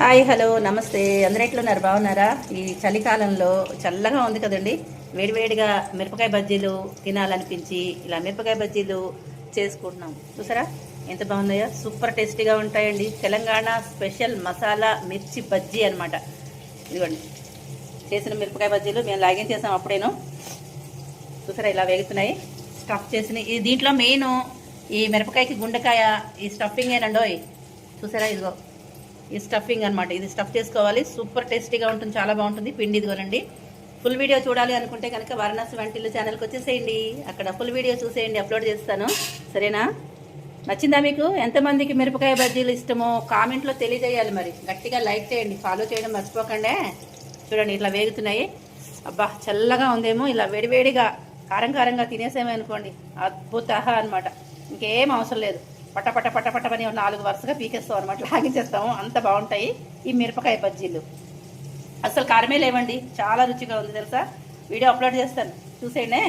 Hi hello నమస్తే. అందరూ ఎట్లున్నారు? బాగున్నారా? ఈ చలికాలంలో చల్లగా ఉంది కదండి, వేడివేడిగా మిరపకాయ బజ్జీలు తినాలనిపించి ఇలా మిరపకాయ బజ్జీలు చేసుకుంటున్నాం. చూసారా ఎంత బాగున్నాయో? సూపర్ టేస్టీగా ఉంటాయండి. తెలంగాణ స్పెషల్ మసాలా మిర్చి బజ్జీ అనమాట. ఇదిగోండి చేసిన మిరపకాయ బజ్జీలు మేము లాగిన్ చేసాం అప్పుడేను. చూసారా ఇలా వేగుతున్నాయి, స్టఫ్ చేసిన ఈ దీంట్లో మెయిన్ ఈ మిరపకాయకి గుండెకాయ ఈ స్టఫింగ్ ఏనండోయ్. చూసారా ఇదిగో ఈ స్టఫింగ్ అనమాట. ఇది స్టఫ్ చేసుకోవాలి, సూపర్ టేస్టీగా ఉంటుంది, చాలా బాగుంటుంది. పిండి ఇదిగోనండి. ఫుల్ వీడియో చూడాలి అనుకుంటే కనుక వారణాసి వంటిల్లు ఛానల్కి వచ్చేసేయండి, అక్కడ ఫుల్ వీడియో చూసేయండి, అప్లోడ్ చేస్తాను. సరేనా? నచ్చిందా మీకు? ఎంతమందికి మిరపకాయ బజ్జీలు ఇష్టమో కామెంట్లో తెలియజేయాలి. మరి గట్టిగా లైక్ చేయండి, ఫాలో చేయడం మర్చిపోకండి. చూడండి ఇట్లా వేగుతున్నాయి. అబ్బా చల్లగా ఉందేమో, ఇలా వేడివేడిగా కారం కారంగా తినేసేమో అనుకోండి, అద్భుత అనమాట. ఇంకేం అవసరం లేదు, పట్ట పట్ట పట్ట పట్టమని 4 వరుసగా పీకేస్తాం అనమాట, లాగించేస్తాము. అంత బాగుంటాయి ఈ మిరపకాయ బజ్జీలు. అసలు కారమే లేవండి, చాలా రుచిగా ఉంది తెలుసా. వీడియో అప్లోడ్ చేస్తాను, చూసేయండి.